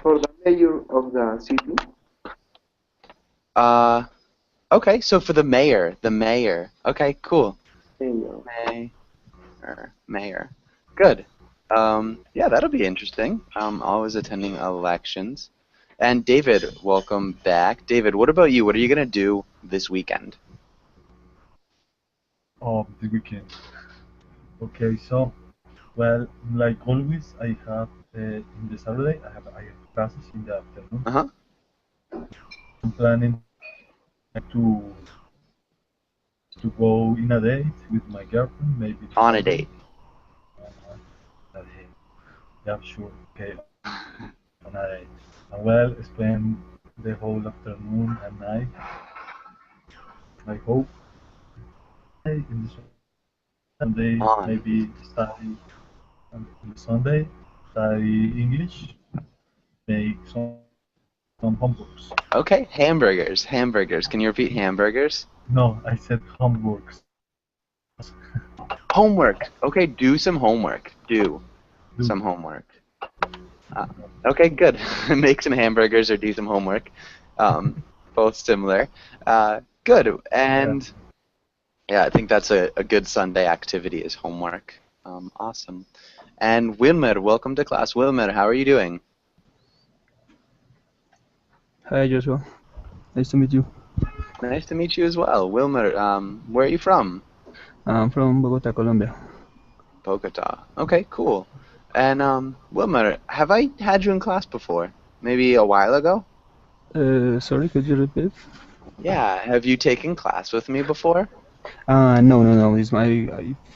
For the mayor of the city. Uh, okay, so for the mayor. Okay, cool. Mayor. Mayor. Good. Yeah, that'll be interesting. Always attending elections. And David, welcome back. David, what about you? What are you gonna do this weekend? of the weekend. Okay, so well, like always, I have in the Saturday I have classes in the afternoon. Uh-huh. I'm planning to to go in a date with my girlfriend, maybe On a tomorrow. date. A date. Yeah, sure. Okay, on a date. And well, spend the whole afternoon and night. I hope in the Sunday On. maybe study on the Sunday study English, make some homeworks. Okay, hamburgers. Hamburgers. Can you repeat hamburgers? No, I said homeworks. Homework. Okay, do some homework. Do Do. some homework. Uh, okay, good. Make some hamburgers or do some homework. Both similar. Good. And yeah, I think that's a good Sunday activity is homework. Awesome. And Wilmer, welcome to class. Wilmer, how are you doing? Hi Joshua, nice to meet you. Nice to meet you as well. Wilmer, where are you from? I'm from Bogota, Colombia. Bogota. Okay, cool. And Wilmer, have I had you in class before? Maybe a while ago? Sorry, could you repeat? Yeah, have you taken class with me before? No. I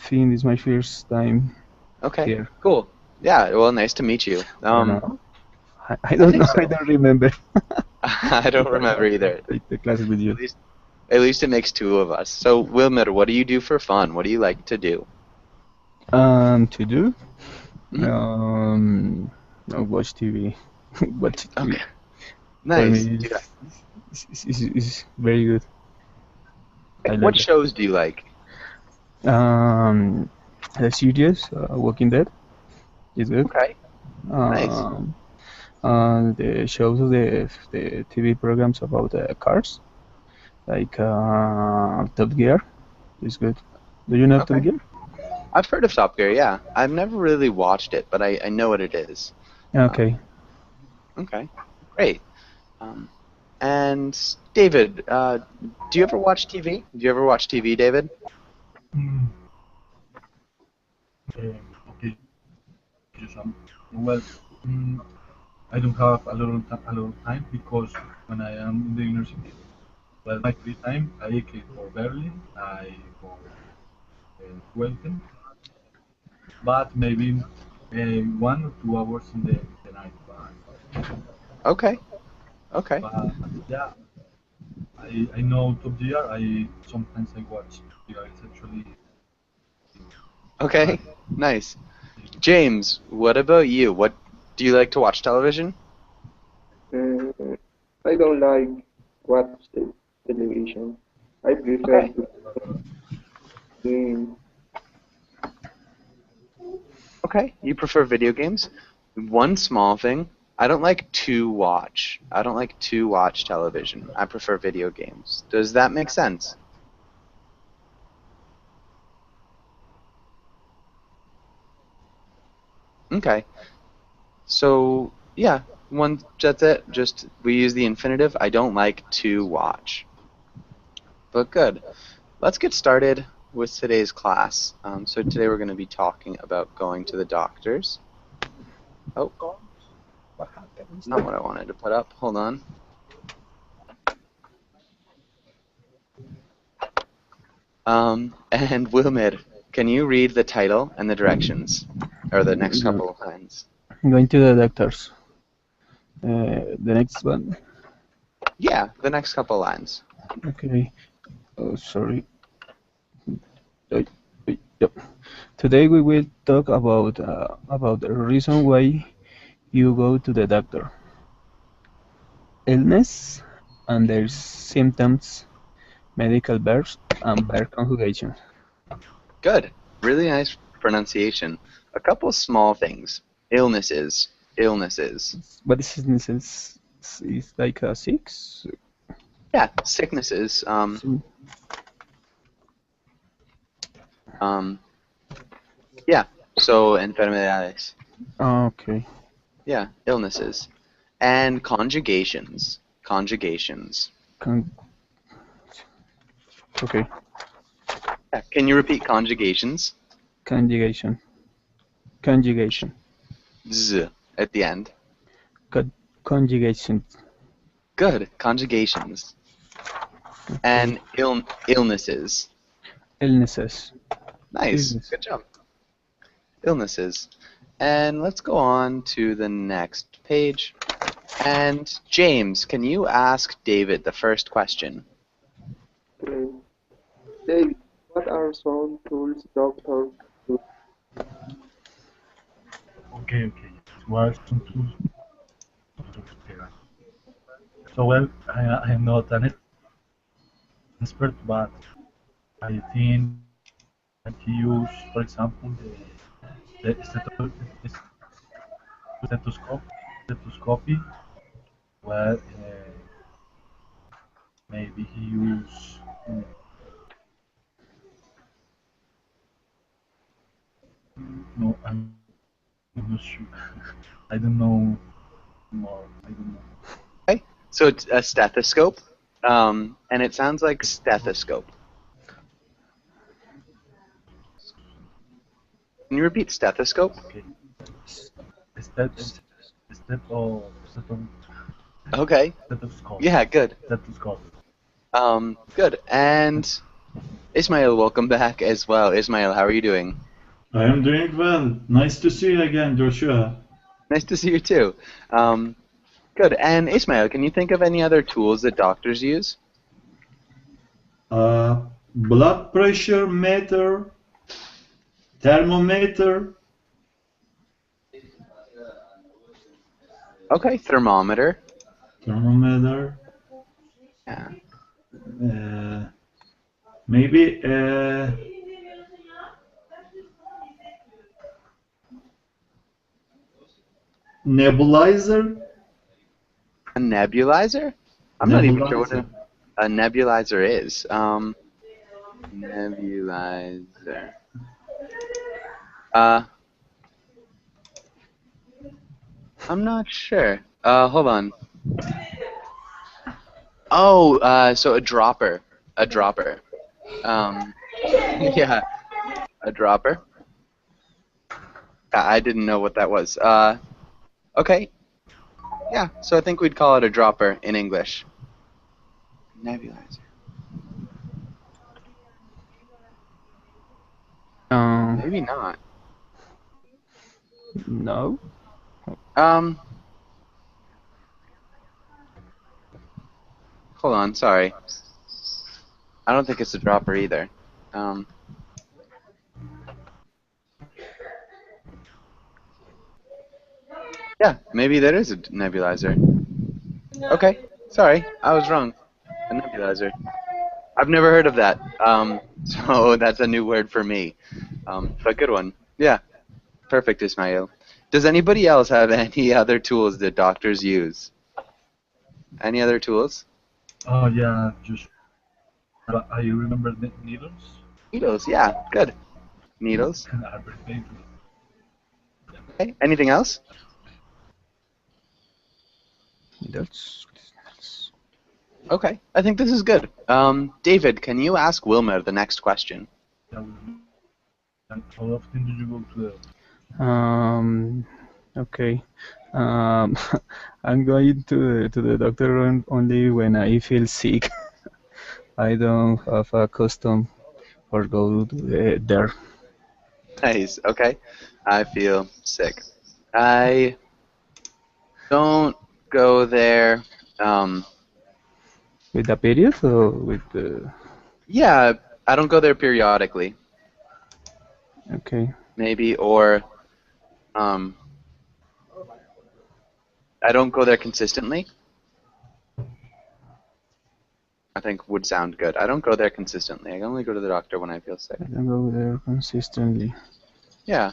think it's my first time Okay, here. cool. Yeah, well, nice to meet you. No, I don't think know. so. I don't remember. I don't remember either. Take the classes with you. At least it makes two of us. So, Wilmer, what do you do for fun? What do you like to do? To do? Mhm. Watch TV. Watch TV. Okay. For Nice. me, it's very good. I like What it. shows do you like? The series, Walking Dead, is good. Okay. Nice. The shows of the TV programs about cars, like Top Gear, is good. Do you know Top Okay. Gear? I've heard of Top Gear, yeah. I've never really watched it, but I know what it is. Okay. Okay. Great. And David, do you ever watch TV? Do you ever watch TV, David? Mm, okay, just well, mm, I don't have a lot of time because when I am in the university, well, my free time I go for Berlin, I go Twente, but maybe 1 or 2 hours in the night. Okay. Okay. But yeah, I know Top Gear. I sometimes I watch. Yeah, it's actually Okay. fun. Nice. James, what about you? What do you like to watch television? Uh, I don't like watch the television. I prefer Okay. to game. Okay. You prefer video games? One small thing. I don't like to watch. I don't like to watch television. I prefer video games. Does that make sense? Okay. So, yeah, that's it. Just we use the infinitive. I don't like to watch. But good. Let's get started with today's class. So today we're going to be talking about going to the doctors. Oh, not what I wanted to put up. Hold on. And Wilmir, can you read the title and the directions, or the next couple of lines? Going to the doctors. The next one. Yeah, the next couple lines. Okay. Oh, sorry. Oi, oi, yep. Today we will talk about the reason why you go to the doctor. Illness and their symptoms, medical verbs, and verb conjugation. Good. Really nice pronunciation. A couple small things. Illnesses. illnesses. But this is like a 6. Yeah, sicknesses. So, Yeah. So enfermedades. okay. Yeah, illnesses. And conjugations. Conjugations. Con okay. Yeah, can you repeat conjugations? Conjugation. Conjugation. Z at the end. Conjugation. Good. Conjugations. And illnesses. Illnesses. Nice. Illness. Good job. Illnesses. And let's go on to the next page. And James, can you ask David the first question? Okay. David, what are some tools doctors use? Okay. What are some tools? So well, I am not an expert, but I think that he use, for example, the stethoscope, where maybe he use. No, I'm not sure. I don't know more. I don't know. Okay. So it's a stethoscope. And it sounds like stethoscope. Can you repeat stethoscope? Okay. Stethoscope. Okay. Stethoscope. Yeah, good. Stethoscope. Good. And Ismail, welcome back as well. Ismail, how are you doing? I am doing well. Nice to see you again, Joshua. Nice to see you too. Good. And Ismail, can you think of any other tools that doctors use? Blood pressure meter, thermometer, Okay, thermometer. thermometer, Yeah. maybe nebulizer. A nebulizer? I'm not even sure what a nebulizer is. Nebulizer. I'm not sure. Hold on. Oh, so a dropper. A dropper. Yeah, a dropper. I didn't know what that was. Okay. Yeah, so I think we'd call it a dropper in English. Nebulizer. Maybe not. No. Hold on, sorry. I don't think it's a dropper either. Yeah, maybe there is a nebulizer. Okay, sorry, I was wrong. A nebulizer. I've never heard of that. So that's a new word for me. But good one. Yeah, perfect, Ismail. Does anybody else have any other tools that doctors use? Any other tools? Oh yeah, just I remember the needles. Needles, yeah, good. Needles. Are very painful. Okay, anything else? That's Okay, I think this is good. David, can you ask Wilmer the next question? Yeah, and how often do you go to the? okay. I'm going to the doctor only when I feel sick. I don't have a custom or go there. Nice, okay. I feel sick. I don't go there. With the period or with the... Yeah, I don't go there periodically. Okay. Maybe, or I don't go there consistently. I think would sound good. I don't go there consistently. I only go to the doctor when I feel sick. I don't go there consistently. Yeah.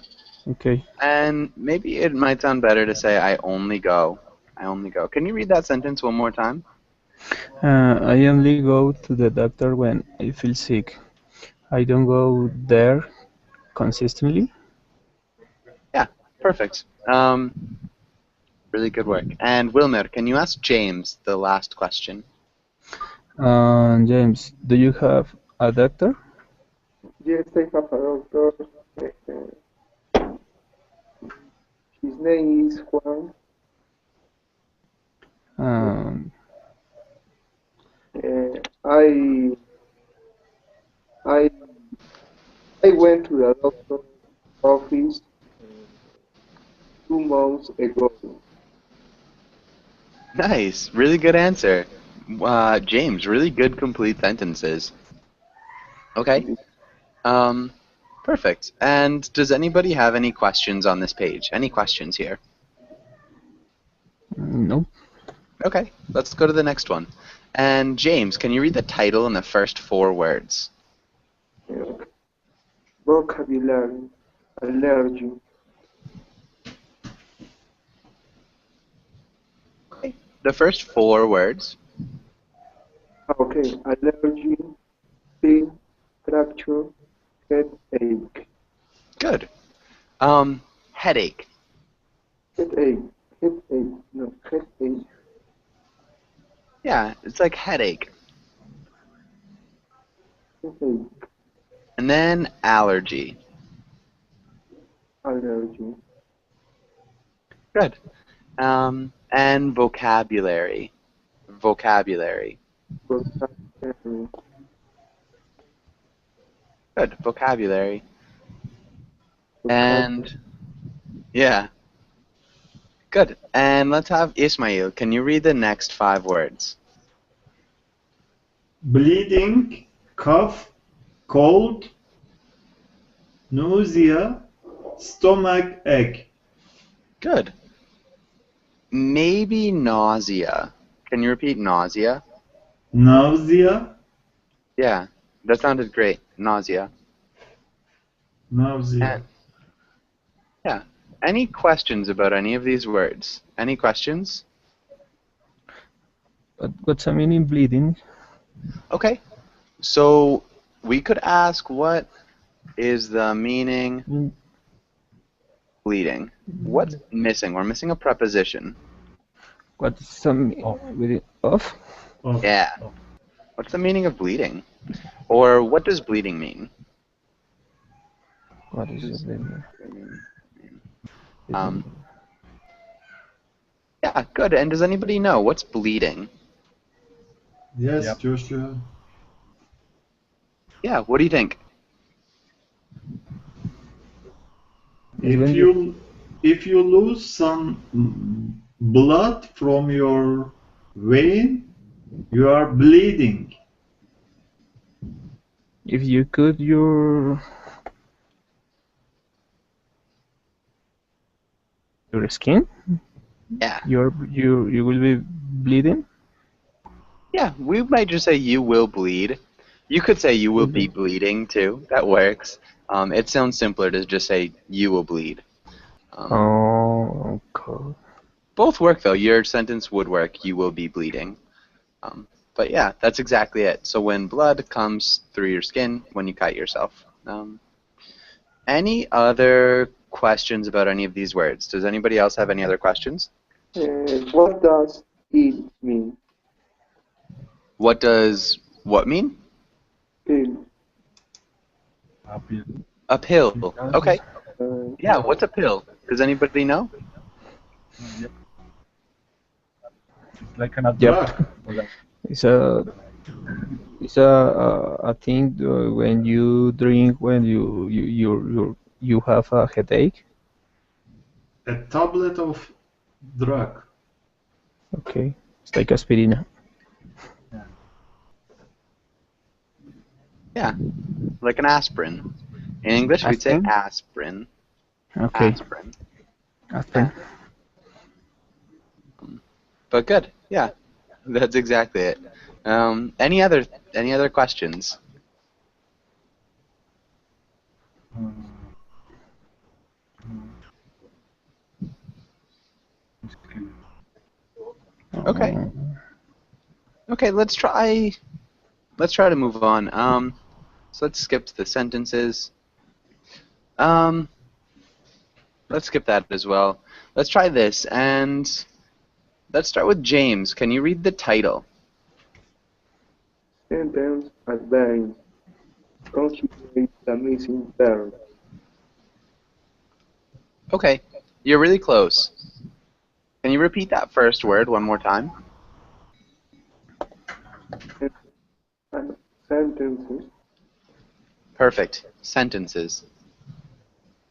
Okay. And maybe it might sound better to say I only go. I only go. Can you read that sentence one more time? I only go to the doctor when I feel sick. I don't go there consistently. Yeah, perfect. Really good work. And Wilmer, can you ask James the last question? James, do you have a doctor? Yes, I have a doctor. Uh, his name is Juan. Um, I I I went to the doctor's office 2 months ago. Nice. Really good answer. James, really good complete sentences. Okay. Perfect. And does anybody have any questions on this page? Any questions here? no. Okay, let's go to the next one. And James, can you read the title and the first 4 words? Uh, vocabulary, allergy, Okay. The first 4 words. okay, allergy, pain, fracture, headache, Good. Headache. headache, headache, no, headache, Yeah, it's like headache. headache, And then allergy. allergy, Good. And vocabulary. Vocabulary. vocabulary, Good. Vocabulary. vocabulary. And yeah. Good. And let's have Ismail. Can you read the next 5 words? Bleeding, cough, cold, nausea, stomach ache. Good. Maybe nausea. Can you repeat nausea? Nausea, Yeah, that sounded great. Nausea. nausea. And, yeah. Any questions about any of these words? Any questions? But what's the meaning bleeding? Okay. So we could ask, what is the meaning Mm, bleeding? What's missing? We're missing a preposition. What is some Off. with it off? Oh, Yeah. What's the meaning of bleeding? Or what does bleeding mean? What is it? Um, yeah, good. And does anybody know what's bleeding? yes, Yep. Joshua. Yeah, what do you think? If you lose some blood from your vein, you are bleeding. If you cut your skin, Yeah. you will be bleeding. Yeah, we might just say you will bleed. You could say you will be bleeding too. That works. It sounds simpler to just say you will bleed. Oh, okay. Both work though. Your sentence would work. You will be bleeding. But yeah, that's exactly it. So when blood comes through your skin when you cut yourself. Any other questions about any of these words? Does anybody else have any other questions? What does it mean? What does what mean? Pill. A pill. A pill. Okay. Uh, Yeah, what's a pill? Does anybody know? Yep. It's like an Drug. It's a thing when you drink when you have a headache. A tablet of drug. Okay, it's like aspirina. Yeah, like an aspirin. In English, we'd say aspirin. Okay, Aspirin. aspirin. But good. Yeah, that's exactly it. Any other questions? Okay. Okay, let's try to move on. So let's skip to the sentences. Um, let's skip that as well. Let's try this, and let's start with James. Can you read the title? Sentence advanced. Consider the missing verb. Okay, you're really close. Can you repeat that first word one more time? Sentences. Perfect. Sentences.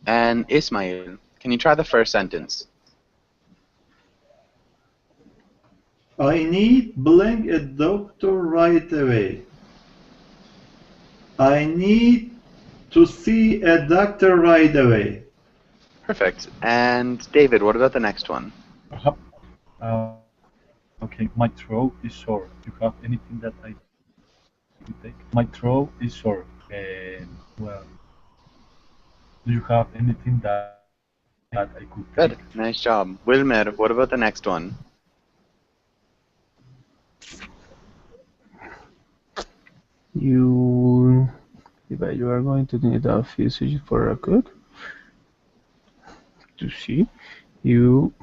And Ismail, can you try the first sentence? I need blank a doctor right away. I need to see a doctor right away. Perfect. And David, what about the next one? Okay, my throat is sore. Do you have anything that I could take? My throat is sore. Well, do you have anything that I could take? Good. Nice job. Wilmer, what about the next one? You are going to need a physics for a code to see you.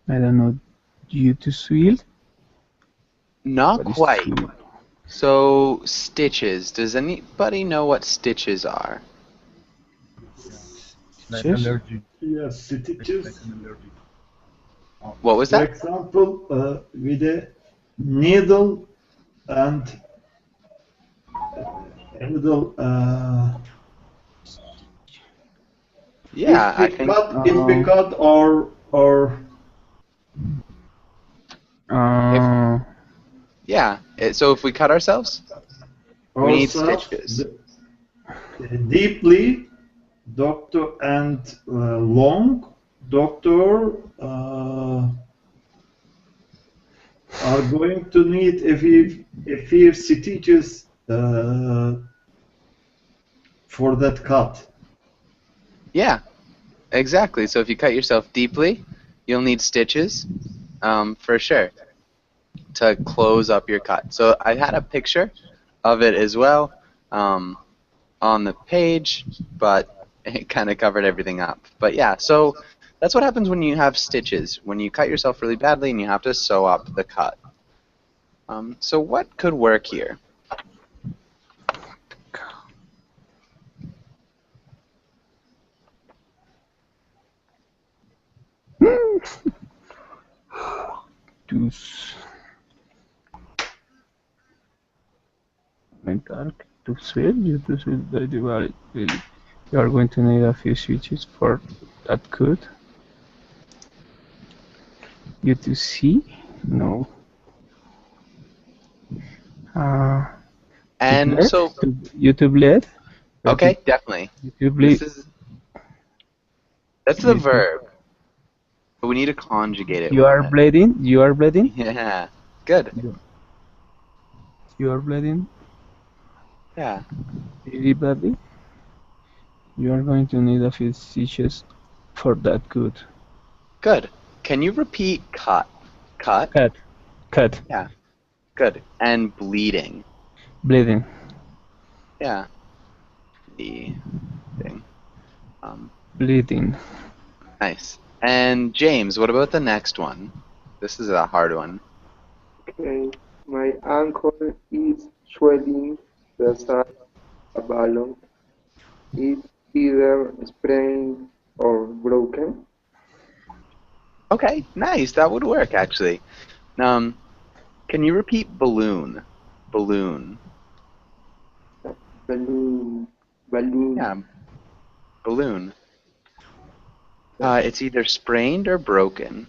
I don't know. You to swill? Not What is quite. swill? So, stitches. Does anybody know what stitches are? Like Yes. allergy. Yes, Like stitches. an allergy. What was For that? example, with a needle and needle. Yeah, I think. If we cut or Yeah. So if we cut ourselves, we need ourselves stitches. deeply, doctor and long, doctor are going to need a few stitches for that cut. Yeah, exactly. So if you cut yourself deeply, you'll need stitches, for sure, to close up your cut. So I had a picture of it as well on the page, but it kind of covered everything up. But yeah, so that's what happens when you have stitches, when you cut yourself really badly and you have to sew up the cut. So what could work here? To swill, you to swill very well. Really. You are going to need a few switches for that code. You to see? No. And bleed? so, You to bleed? okay, definitely. You to bleed. That's the verb. But we need to conjugate it. You are bleeding? You are bleeding? Yeah, good. You are bleeding? Yeah. Really badly? You are going to need a few stitches for that code. Good. Can you repeat cut? Cut? Cut. Yeah. Good. And bleeding. Bleeding. Yeah. Bleeding. Bleeding. Nice. And James, what about the next one? This is a hard one. Okay. My ankle is swelling the size of a balloon. It's either sprained or broken. Okay, nice. That would work, actually. Can you repeat balloon? Balloon. Balloon. Balloon. Yeah. Balloon. It's either sprained or broken.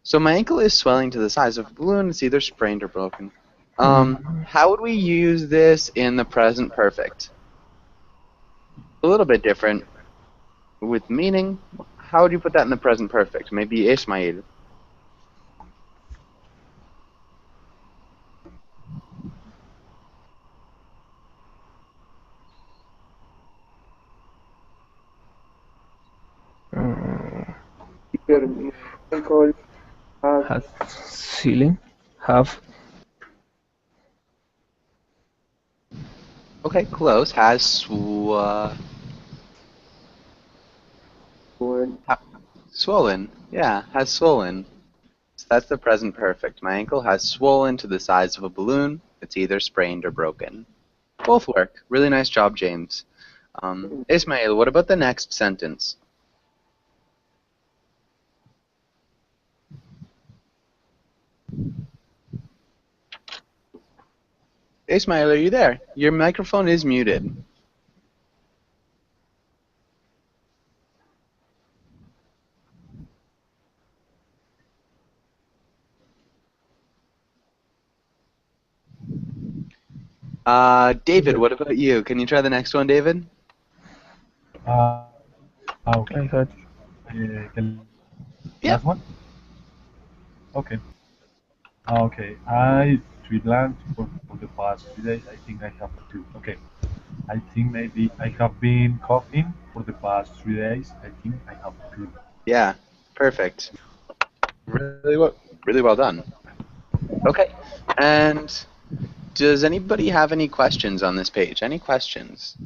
So my ankle is swelling to the size of a balloon. It's either sprained or broken. How would we use this in the present perfect? A little bit different with meaning. How would you put that in the present perfect? Maybe Ismail. Here, my uncle has Has ceiling. Have. Okay, close. Has one. swollen. Yeah, has swollen. So that's the present perfect. My ankle has swollen to the size of a balloon. It's either sprained or broken. Both work. Really nice job, James. Ismail, what about the next sentence? Ismail, are you there? Your microphone is muted. David, what about you? Can you try the next one, David? Okay. I had. The Yeah. last one? Okay. Okay. I treatment for the past 3 days. I think I have to. Okay. I think maybe I have been coughing for the past 3 days. I think I have to. Yeah, perfect. Really well done. Okay, and does anybody have any questions on this page? Any questions?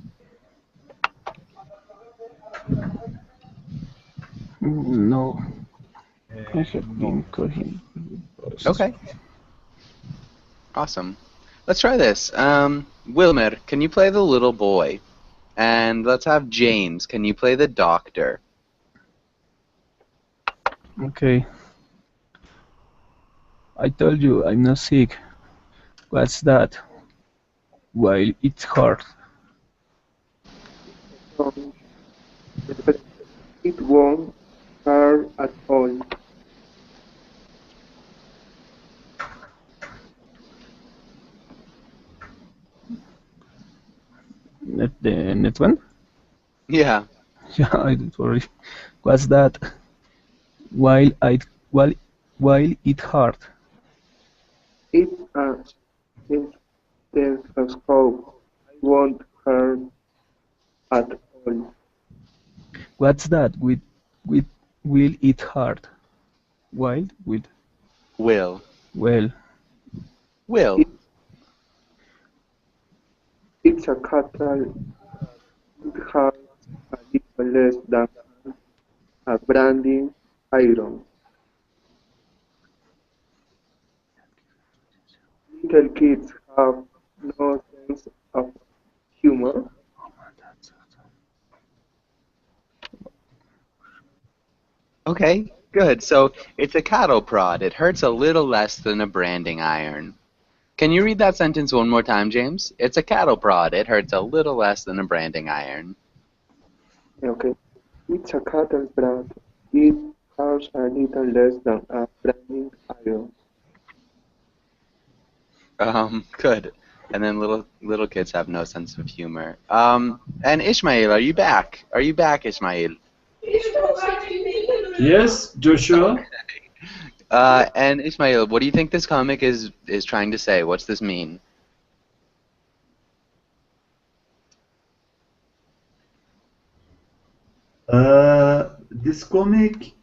No. I have No. been coughing. Okay. Awesome. Let's try this. Wilmer, can you play the little boy? And let's have James. Can you play the doctor? Okay. I told you I'm not sick. What's that? While it's hard. Um, it won't hurt at all. The next one? Yeah. Yeah, I don't worry. What's that? While I while it hard. It's a stethoscope. I won't hurt at all. What's that? With will it hard. While with Will. well. Will. It's a cattle. It has a little less than a branding iron. Little kids have no sense of humor. Okay, good. So it's a cattle prod. It hurts a little less than a branding iron. Can you read that sentence one more time, James? It's a cattle prod. It hurts a little less than a branding iron. Okay. It's a cattle brand. It has a little less than a branding iron. Good. And then little kids have no sense of humor. And Ishmael, are you back? Are you back, Ishmael? Yes, Joshua? And Ishmael, what do you think this comic is trying to say? What's this mean? This comic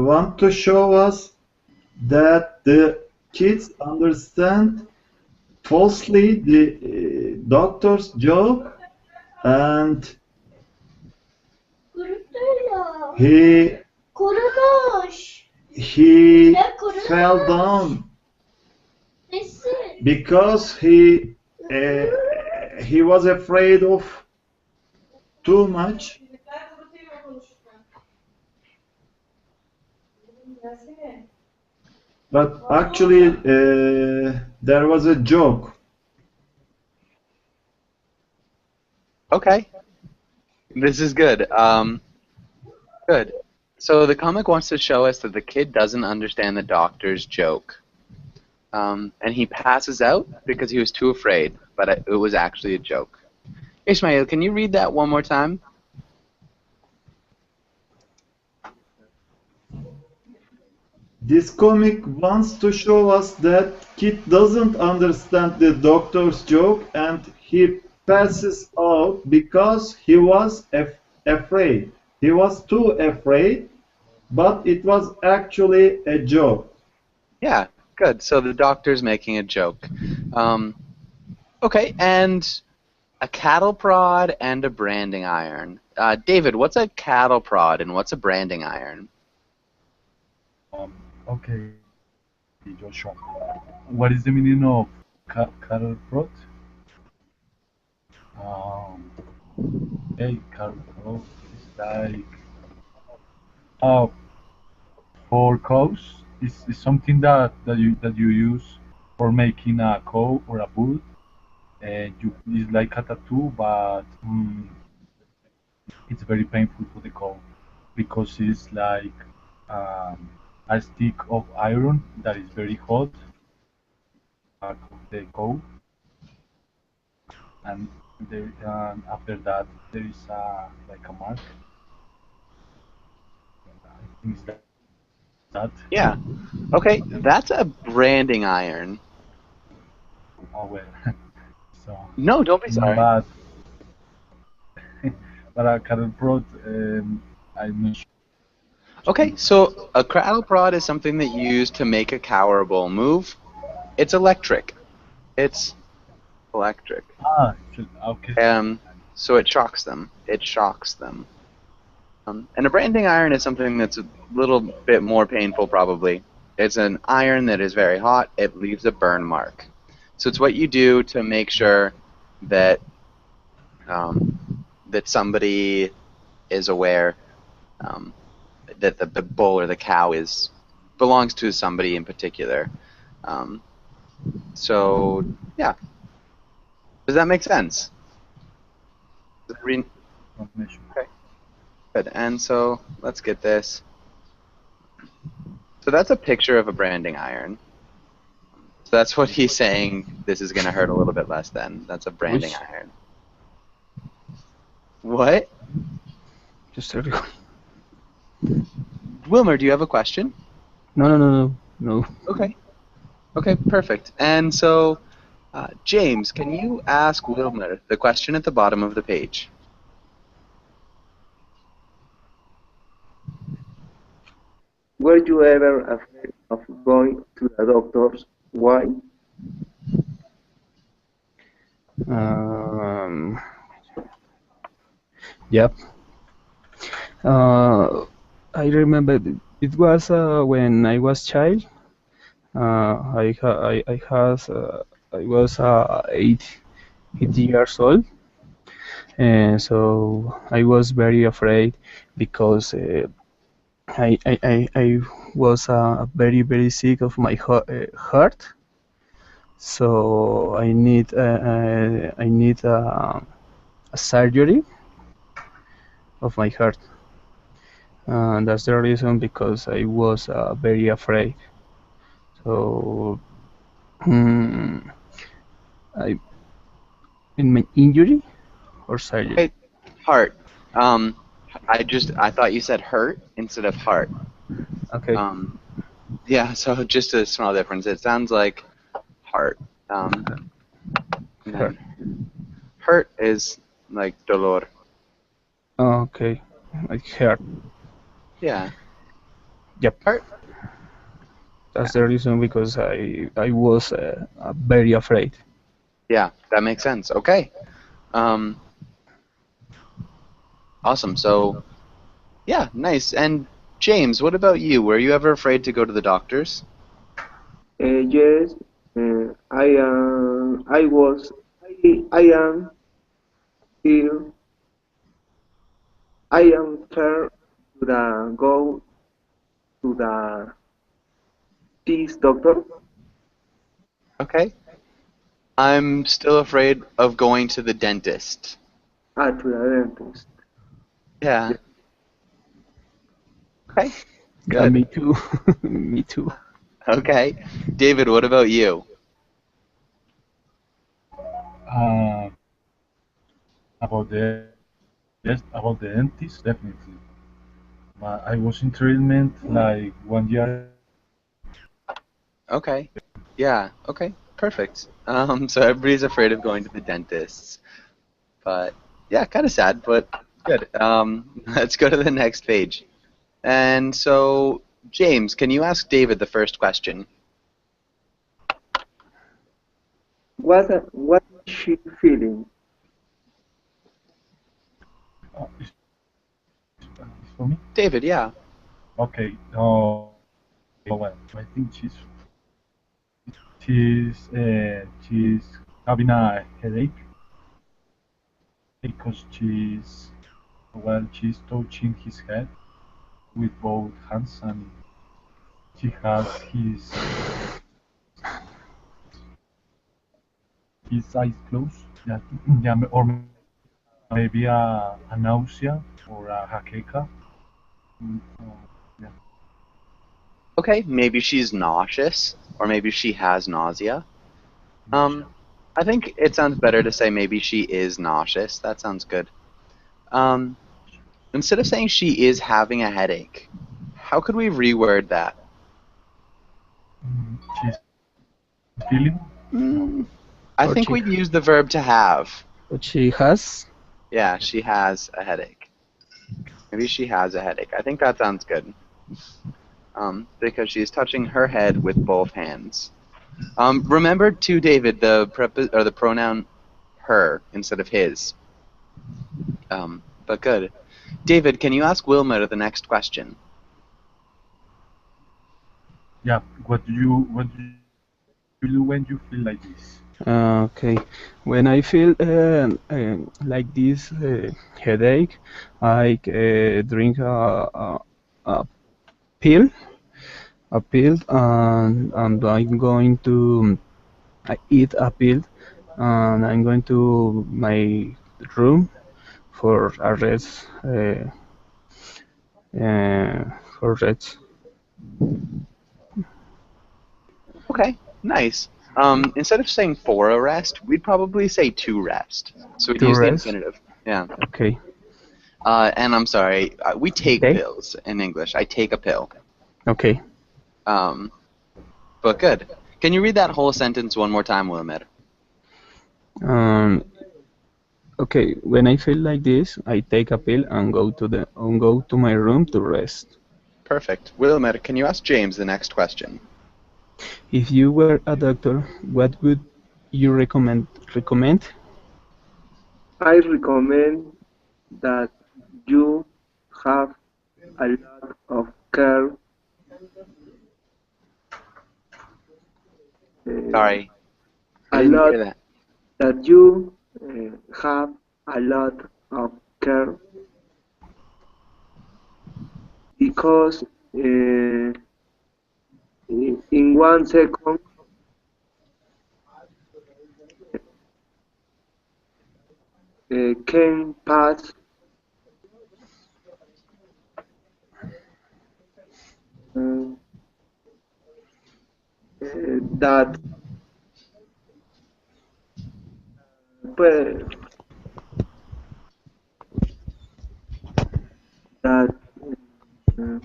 want to show us that the kids understand falsely the doctor's joke, and he Kurumuş. he Ne kurumuş? fell down Nesi? because he was afraid of too much. But actually, there was a joke. Okay. This is good. Good. So the comic wants to show us that the kid doesn't understand the doctor's joke. And he passes out because he was too afraid, but it was actually a joke. Ishmael, can you read that one more time? This comic wants to show us that kid doesn't understand the doctor's joke, and he passes out because he was afraid. He was too afraid, but it was actually a joke. Yeah, good. So the doctor's making a joke. Okay, and a cattle prod and a branding iron. David, what's a cattle prod and what's a branding iron? Okay, Joshua. What is the meaning of cattle prod? Um, cattle prod is like uh, for cows. Is something that you use for making a cow or a bull. And it's like a tattoo, but it's very painful for the cow because it's like um, a stick of iron that is very hot back of the cow, and after that there is like a mark. I think it's that. Yeah. Okay, that's a branding iron. Oh well, so No, don't be sorry. but but a cattle prod, I'm not sure. Okay, so a cattle prod is something that you use to make a cow or a bull move. It's electric. It's electric. Okay. So it shocks them. It shocks them. And a branding iron is something that's a little bit more painful, probably. It's an iron that is very hot. It leaves a burn mark. So it's what you do to make sure that that somebody is aware that the bull or the cow belongs to somebody in particular. So yeah, does that make sense? Okay, good. And so let's get this. So that's a picture of a branding iron. So that's what he's saying. This is going to hurt a little bit less then. That's a branding Which? iron. What? Just a second. Wilmer, do you have a question? No. Okay. Okay, perfect. And so, James, can you ask Wilmer the question at the bottom of the page? Were you ever afraid of going to the doctors? Why? Yep. I remember it was when I was child. I was 8 years old, and so I was very afraid because I was very sick of my heart. So I need a surgery of my heart. And that's the reason because I was very afraid. So mm, I in my injury or surgery. Okay, heart. I thought you said hurt instead of heart. Okay. Yeah, so just a small difference. It sounds like heart. And Heart. then hurt is like dolor. Okay. Like heart. Yeah. Yep. Heart. That's the reason because I was very afraid. Yeah, that makes sense. Okay. Awesome. So, yeah, nice. And James, what about you? Were you ever afraid to go to the doctors? Yes, I am still, I am scared to go to the this doctor. Okay. I'm still afraid of going to the dentist. To the dentist. Yeah. Okay. Yeah, Good. me too. Me too. Okay. David, what about you? Uh, about the about the dentist, definitely. But I was in treatment like 1 year. Okay. Yeah. Okay. Perfect. So everybody's afraid of going to the dentist. But yeah, kind of sad, but Good. Let's go to the next page. And so, James, can you ask David the first question? What is she feeling? It's for me? David, yeah. Okay. Oh, well, I think she's having a headache because she's touching his head with both hands, and she has his eyes closed. Yeah, yeah, or maybe a nausea or a jaqueca. Yeah. Okay, maybe she's nauseous, or maybe she has nausea. I think it sounds better to say maybe she is nauseous. That sounds good. Instead of saying she is having a headache, how could we reword that? She's feeling. I Or think she- we'd use the verb to have. But she has. Yeah, she has a headache. Maybe she has a headache. I think that sounds good. Because she's touching her head with both hands. Remember too, David, the pronoun her instead of his. But good. David, can you ask Wilmer the next question? Yeah. What do you do when you feel like this? Okay, when I feel like this headache, I drink a pill, and I'm going to eat a pill, and I'm going to my room for a rest, for rest. Okay, nice. Instead of saying for a rest, we'd probably say to rest. So we'd To use the rest? infinitive. Yeah. Okay. And I'm sorry, we take Okay. pills in English. I take a pill. Okay. But good. Can you read that whole sentence one more time, Wilmer? Um, okay. When I feel like this, I take a pill and go to my room to rest. Perfect. Wilmer, can you ask James the next question? If you were a doctor, what would you recommend? I recommend that you have a lot of care. Sorry, I A didn't lot hear that. that you have a lot of care because in 1 second can pass uh, that pues, that uh,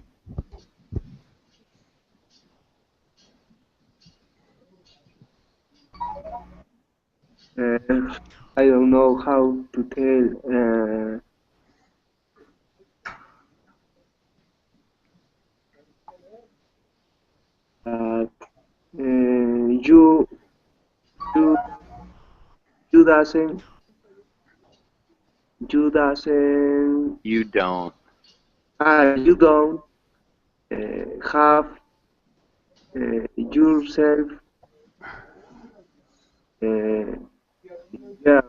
I don't know how to tell that you you doesn't you doesn't You don't. you don't have yourself uh, yeah,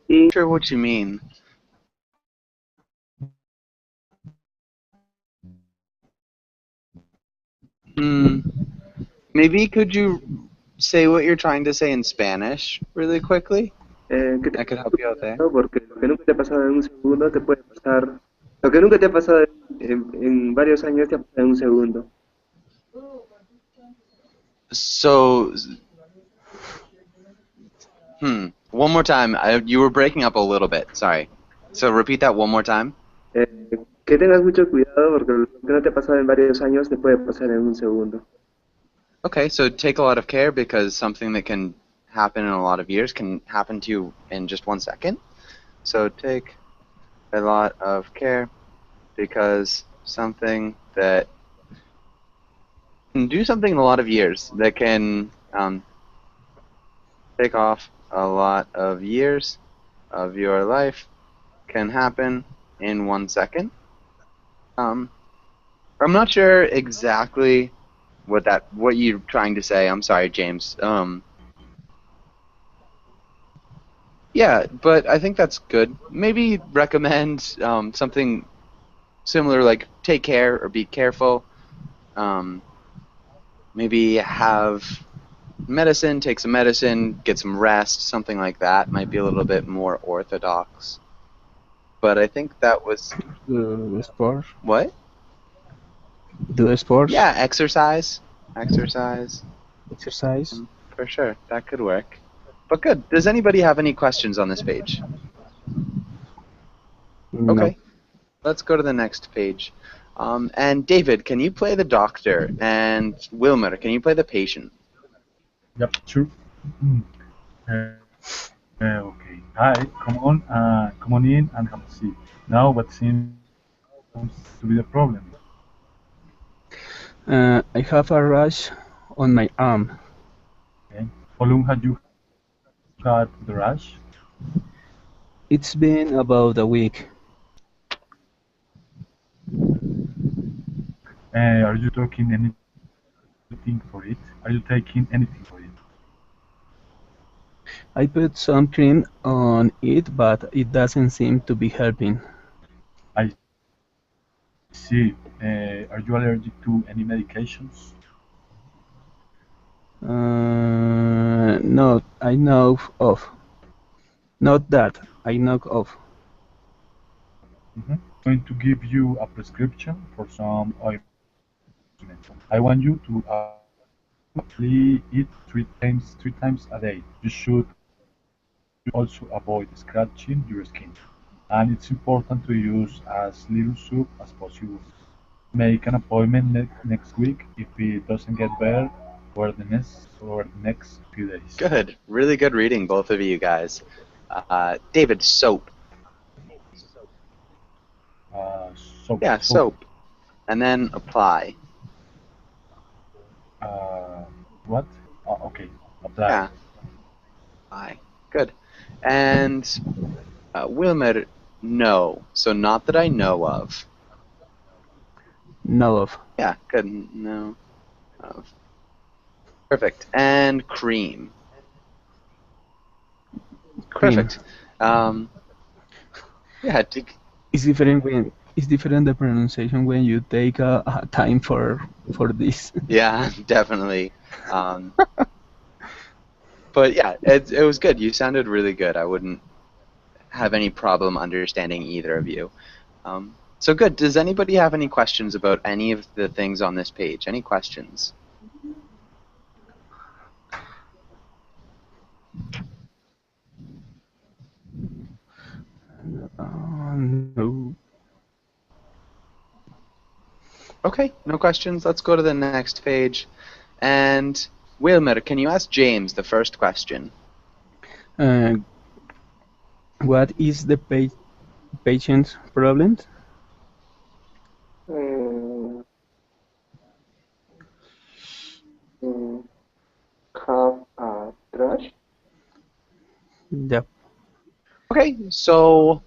in Sure what you mean. Maybe could you say what you're trying to say in Spanish really quickly? que I tengas could help mucho you out there. cuidado porque lo que nunca te ha pasado en un segundo te puede pasar, lo que nunca te ha pasado en varios años te ha pasado en un segundo. So, one more time. You were breaking up a little bit. Sorry. So repeat that one more time. Que tengas mucho cuidado porque lo que no te ha pasado en varios años te puede pasar en un segundo. Okay, so take a lot of care because something that can happen in a lot of years can happen to you in just 1 second. So take a lot of care because something that can do something in a lot of years that can take off a lot of years of your life can happen in 1 second. I'm not sure exactly what you're trying to say. I'm sorry, James. Yeah, but I think that's good. Maybe recommend something similar, like take care or be careful. Maybe have medicine, take some medicine, get some rest, something like that. Might be a little bit more orthodox. But I think that was Do sports. what? Do sports. Yeah, exercise. Exercise. Exercise. For sure, that could work. But good. Does anybody have any questions on this page? No. Okay. Let's go to the next page. And David, can you play the doctor? And Wilmer, can you play the patient? Yep, sure. Okay. Hi, come on in and have a seat. Now, what seems to be the problem? I have a rash on my arm. Okay. How long had you had the rash? It's been about a week. Are you taking anything for it? Are you taking anything for it? I put some cream on it, but it doesn't seem to be helping. I see. Are you allergic to any medications? No, I know of. Not that I know of. I'm going to give you a prescription for some ointment. I want you to apply it three times a day. You should also avoid scratching your skin. And it's important to use as little soup as possible. Make an appointment next week if it doesn't get better for the next few days. Good. Really good reading, both of you guys. David, soap. Uh, soap. Yeah, soap. And then apply. What? Okay. Apply. Yeah. Apply. Good. And Wilmer, no. So not that I know of. Know of. Yeah, good. No. Of. Perfect. And cream. Cream. Perfect. Yeah, It's different the pronunciation when you take a time for this. yeah, definitely. But yeah, it was good. You sounded really good. I wouldn't have any problem understanding either of you. So good. Does anybody have any questions about any of the things on this page? Any questions? No. Okay, no questions. Let's go to the next page. And Wilmer, can you ask James the first question? What is the patient's problem? Have a trash. Yep. Okay, so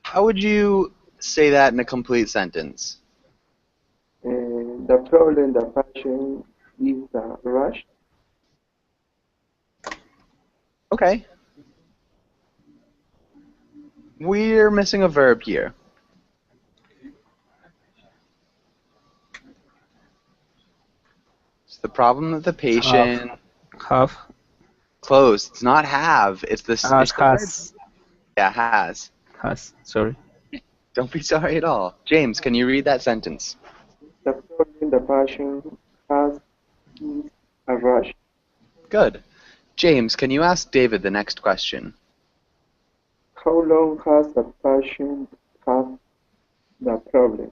how would you say that in a complete sentence? The problem the patient is the rash. Okay. We're missing a verb here. It's the problem that the patient Have. close. It's not have. It's the it's the verb. Has. Yeah, has. Has. Sorry. Don't be sorry at all. James, can you read that sentence? The problem the patient has is a rash. Good. James, can you ask David the next question? How long has the patient had the problem?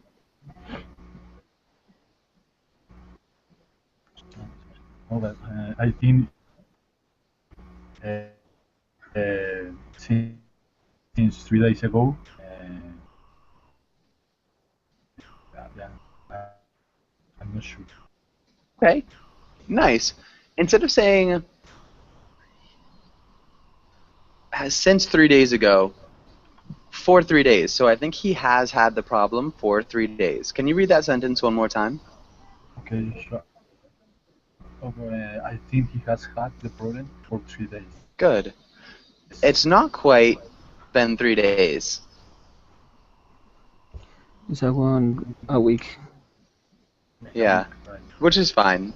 Well, I think since 3 days ago. Yeah, I'm not sure. Okay, nice. Instead of saying since 3 days ago, for 3 days. So I think he has had the problem for 3 days. Can you read that sentence one more time? Okay, sure. I think he has had the problem for 3 days. Good. It's not quite been 3 days. It's a week. Yeah, Right. which is fine.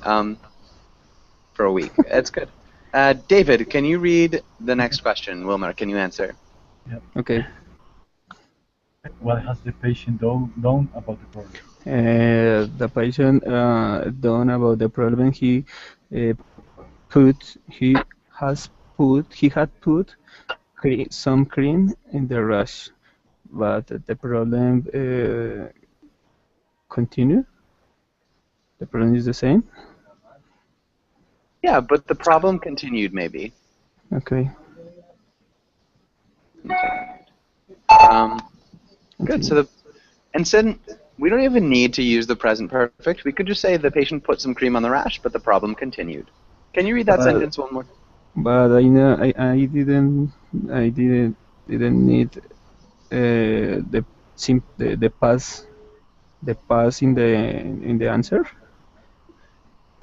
For a week. It's good. David, can you read the next question? Wilmer, can you answer? Okay. What has the patient done about the problem? The patient done about the problem. Uh, he had put some cream in the rash, but the problem continue. The problem is the same. Yeah, but the problem continued maybe. Okay. Good. So instead, we don't even need to use the present perfect. We could just say the patient put some cream on the rash, but the problem continued. Can you read that sentence one more? But I know I didn't need the past in the answer.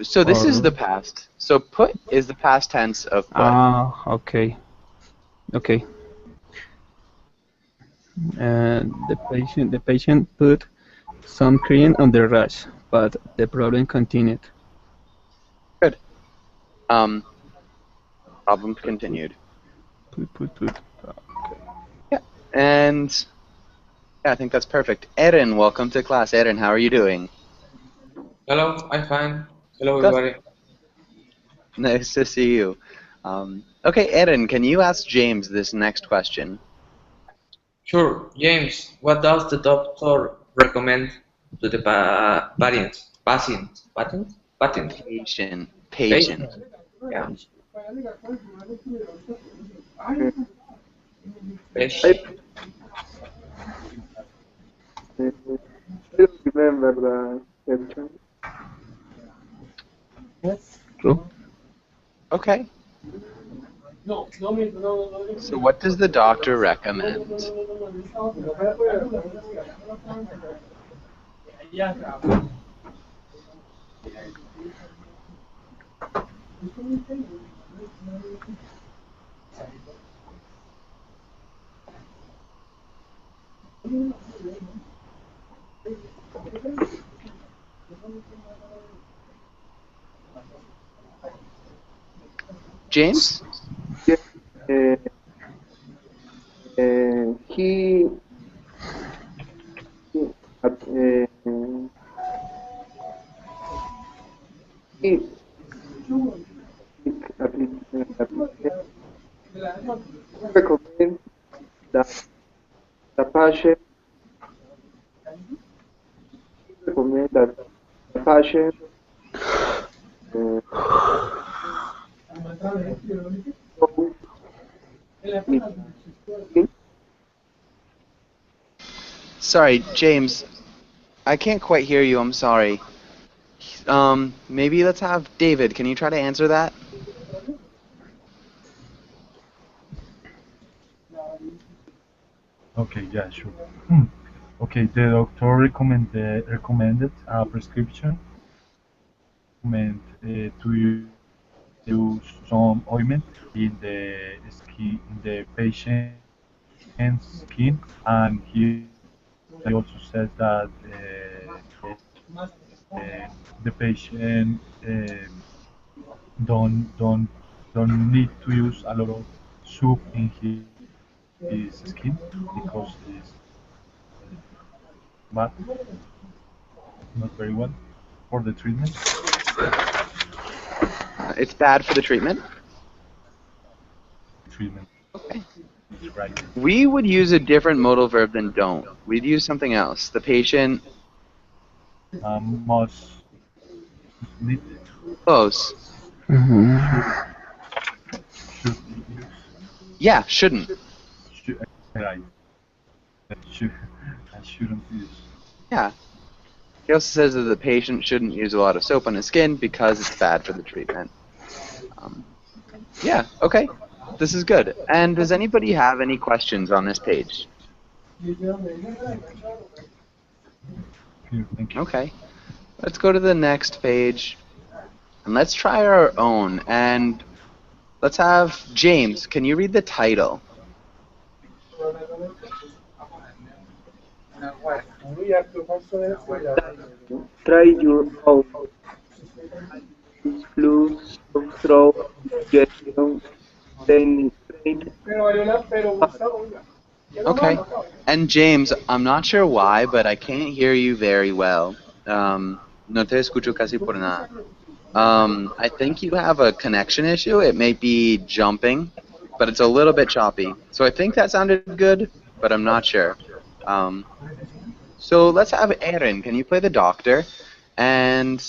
So this is Or the past. So put is the past tense of put. okay. Okay. The patient put some cream on the rash, but the problem continued. Good. Problem continued. Put. Yeah. And yeah, I think that's perfect. Erin, welcome to class. Erin, how are you doing? Hello, I'm fine. Hello, Good. everybody. Nice to see you. Okay, Erin, can you ask James this next question? Sure, James, what does the doctor recommend to the patients? Patient. Patient. Yeah. I, Patient. I don't remember the question. True. Okay. So what does the doctor recommend? James? Yeah, uh, he uh, he recommend that the patient recommend that the patient uh, go in Sorry, James. I can't quite hear you. I'm sorry. Maybe let's have David. Can you try to answer that? Okay, yeah, sure. Okay, the doctor recommended a prescription to use some ointment in the patient's skin, and he also said that the patient don't don't don't need to use a lot of soup in his skin because it's bad, not very well for the treatment. It's bad for the treatment. Treatment is right. We would use a different modal verb than don't. We'd use something else. The patient. Must need Close. Mhm. should be Yeah, shouldn't. Right. I shouldn't use. Yeah. He also says that the patient shouldn't use a lot of soap on his skin because it's bad for the treatment. Yeah, okay. This is good. And does anybody have any questions on this page? Here, thank you. Okay. Let's go to the next page. And let's try our own. And let's have James. Can you read the title? Try your own. Use flu, sore throat, injection, penetrate. Okay. And James, I'm not sure why, but I can't hear you very well. No te escucho casi por nada. I think you have a connection issue. It may be jumping, but it's a little bit choppy. So I think that sounded good, but I'm not sure. So let's have Erin. Can you play the doctor? And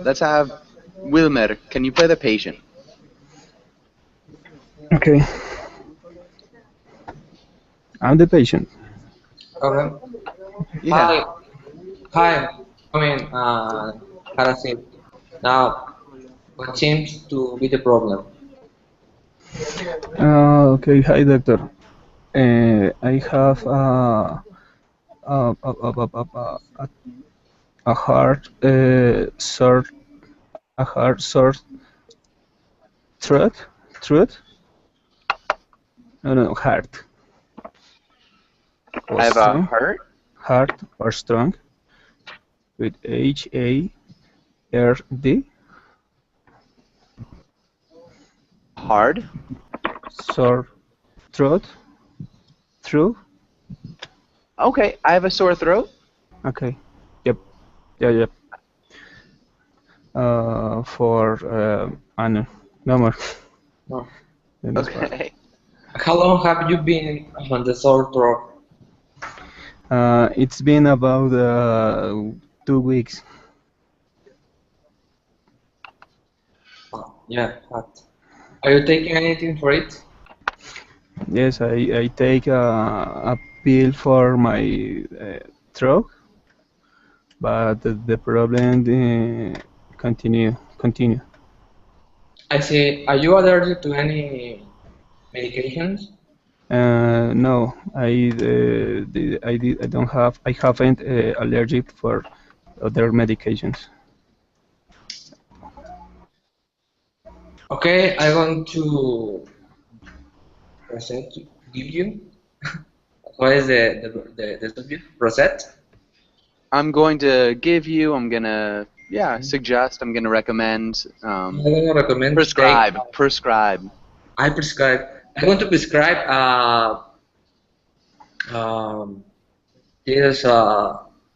let's have Wilmer. Can you play the patient? Okay. I'm the patient. Okay. Yeah. Hi. I mean, Harasim. Now, what seems to be the problem? Okay. Hi, doctor. I have a heart sore throat. No, heart. I have a Strong. heart. Or strong with HARD. Hard. Sore throat. Through. Okay. I have a sore throat. Okay. Yep. Yep. No more. Oh. Okay. How long have you been on the sore throat? It's been about 2 weeks. Yeah. Are you taking anything for it? Yes, I take a pill for my throat, but the problem continue. I see. Are you allergic to any medications? No, I haven't allergic for other medications. Okay, I'm going to give you. What is the subject? Rosette? I'm going to give you. I'm gonna suggest. I'm gonna recommend. I'm going to recommend Prescribe. take. Prescribe. I prescribe. I'm going to prescribe. This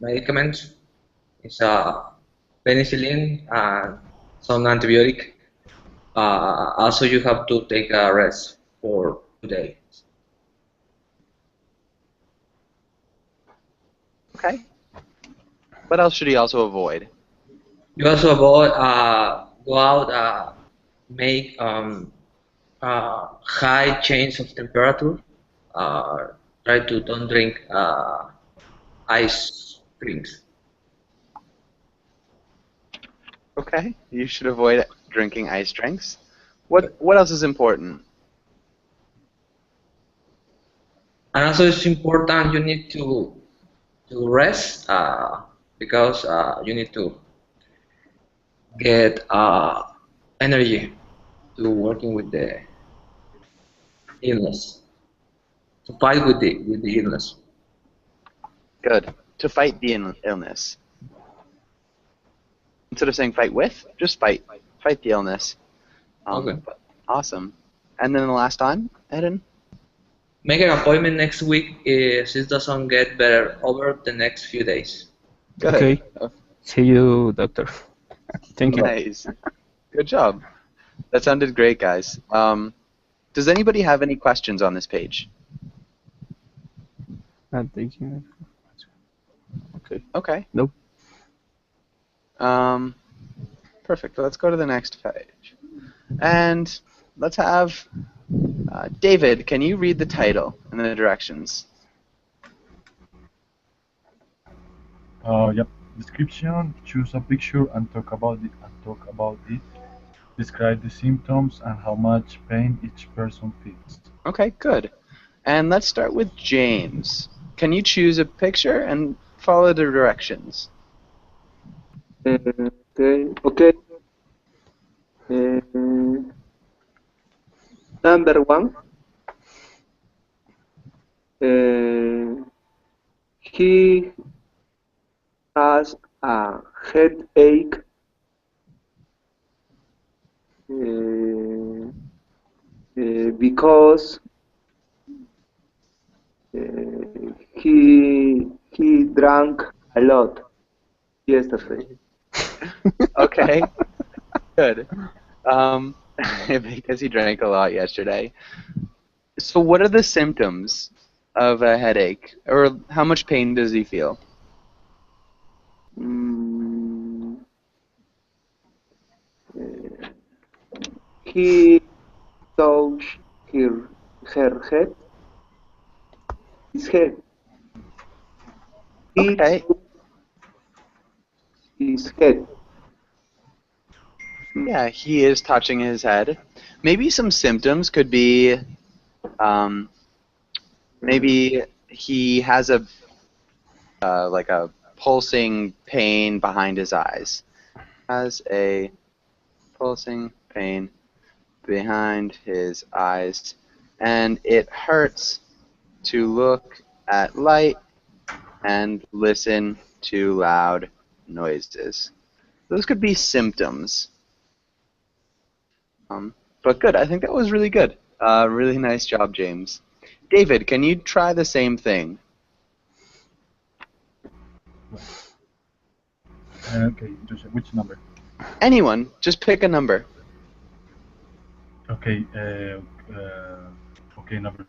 medicament is penicillin and some antibiotic. Also, you have to take a rest for today. Okay. What else should he also avoid? You also avoid go out, make high change of temperature. Try to don't drink ice drinks. Okay. You should avoid drinking ice drinks. What else is important? And also, it's important you need to rest because you need to get energy to working with the illness, to fight with the illness. Good. To fight the illness. Instead of saying fight with, just fight. Fight the illness. Okay. Awesome. And then the last time, Eden? Make an appointment next week if this doesn't get better over the next few days. Good. Okay. See you, doctor. Thank you. Nice. Good job. That sounded great, guys. Does anybody have any questions on this page? Thank you. Okay. Okay. Nope. Perfect. Let's go to the next page. And let's have David, can you read the title and the directions? Yep. Description: choose a picture and talk about it. Describe the symptoms and how much pain each person feels. Okay, good. And let's start with James. Can you choose a picture and follow the directions? Okay. Number one. He has a headache. Because he drank a lot yesterday. Okay, good. Because he drank a lot yesterday. So what are the symptoms of a headache? Or how much pain does he feel? Mm, he touched her head. His head. He Okay. touched his head. Yeah, he is touching his head. Maybe some symptoms could be um, maybe he has a like a pulsing pain behind his eyes. Has a pulsing pain behind his eyes, and it hurts to look at light and listen to loud noises. Those could be symptoms. But good. I think that was really good. Really nice job, James. David, can you try the same thing? Okay, Joseph, which number? Anyone, just pick a number. Okay, okay, number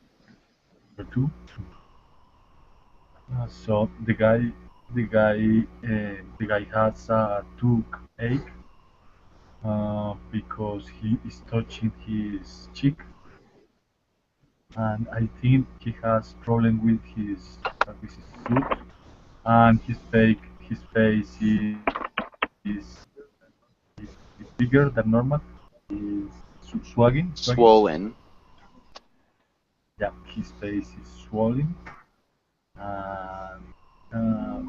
two. So the guy has a toothache because he is touching his cheek, and I think he has problem with his tooth, and his face is bigger than normal. Is swagging. Swollen. Yeah, his face is swollen, and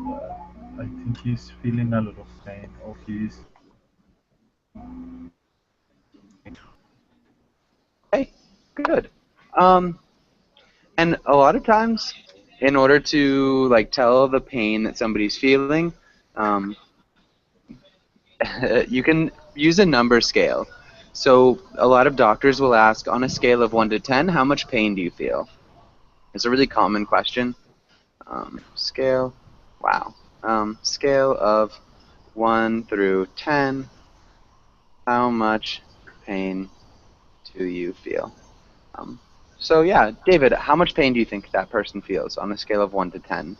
well, I think he's feeling a lot of pain, or he's Okay, good. And a lot of times, in order to like tell the pain that somebody's feeling, um, you can use a number scale. So a lot of doctors will ask, on a scale of 1 to 10, how much pain do you feel? It's a really common question. Scale, wow. Scale of 1 through 10, how much pain do you feel? So yeah, David, how much pain do you think that person feels on a scale of 1 to 10?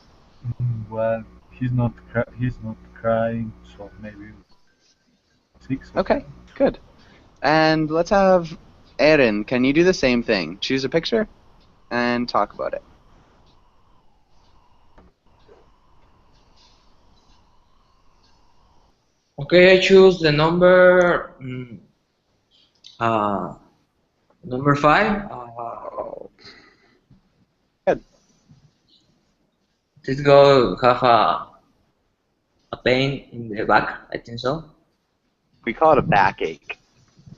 well, he's not crying, so maybe 6 or Okay, 7. good. And let's have Erin. Can you do the same thing? Choose a picture and talk about it. Okay, I choose the uh, number 5. Good. This girl have a pain in the back, I think so. We call it a backache.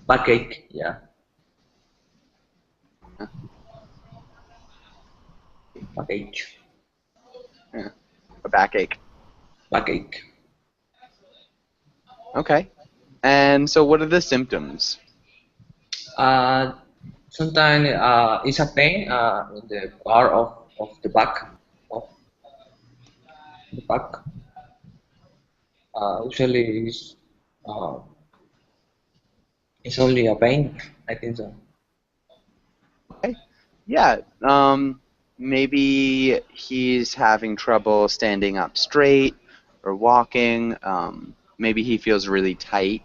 Backache, yeah. Backache. Yeah, a backache. Backache. Okay. And so what are the symptoms? Sometimes it's a pain in the part of the back of the back. Usually uh, it's only a pain, I think so. Okay. Yeah. Maybe he's having trouble standing up straight or walking. Maybe he feels really tight.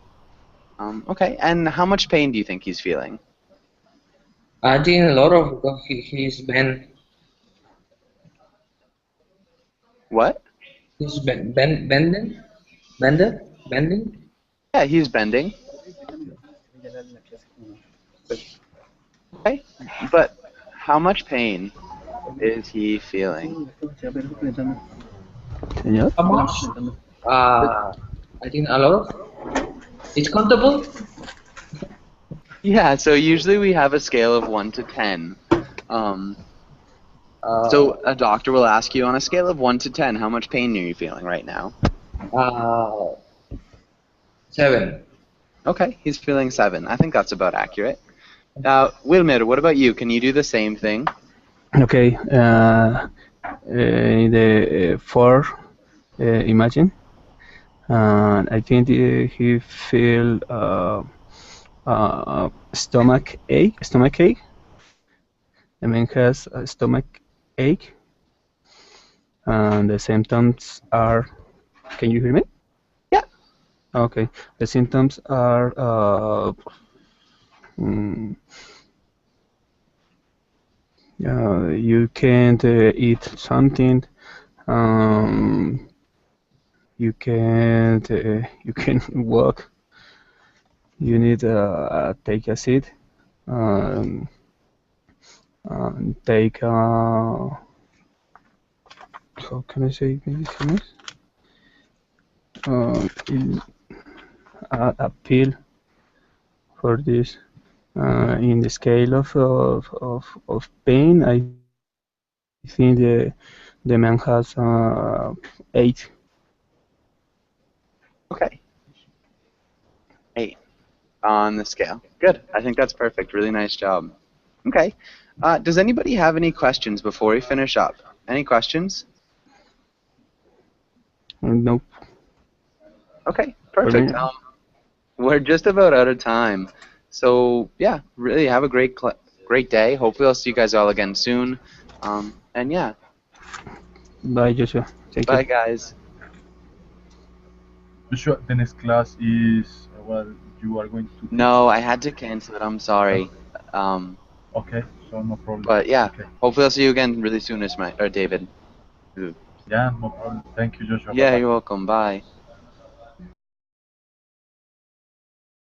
Okay. And how much pain do you think he's feeling? I think a lot of because he's been What? bending. Yeah, he's bending. Okay. But how much pain is he feeling? Señor. How much? I think a lot of. It's countable. Yeah, so usually we have a scale of 1 to 10. Um, so a doctor will ask you on a scale of 1 to 10, how much pain are you feeling right now? 7. Okay, he's feeling 7. I think that's about accurate. Wilmer, what about you? Can you do the same thing? Okay. The 4 imagine. I think he feel stomach ache. Stomach ache. The man has a stomach ache, and the symptoms are. Can you hear me? Yeah. Okay. The symptoms are mm, you can't eat something. Um, you can walk. You need take a seat. Um, take how can I say medicines? In, a pill for this. In the scale of pain, I think the man has 8. Okay. 8 on the scale. Good. I think that's perfect. Really nice job. Okay. Does anybody have any questions before we finish up? Any questions? Nope. Okay, For me. perfect. We're just about out of time. So yeah, really have a great day. Hopefully I'll see you guys all again soon. And yeah, Bye, Joshua. Thank you. bye guys. Joshua, the next class is well, you are going to. No, I had to cancel it. I'm sorry. Okay, so no problem. But yeah, Okay. hopefully I'll see you again really soon, David. Yeah, no problem. Thank you, Joshua. Yeah, Bye-bye. you're welcome. Bye.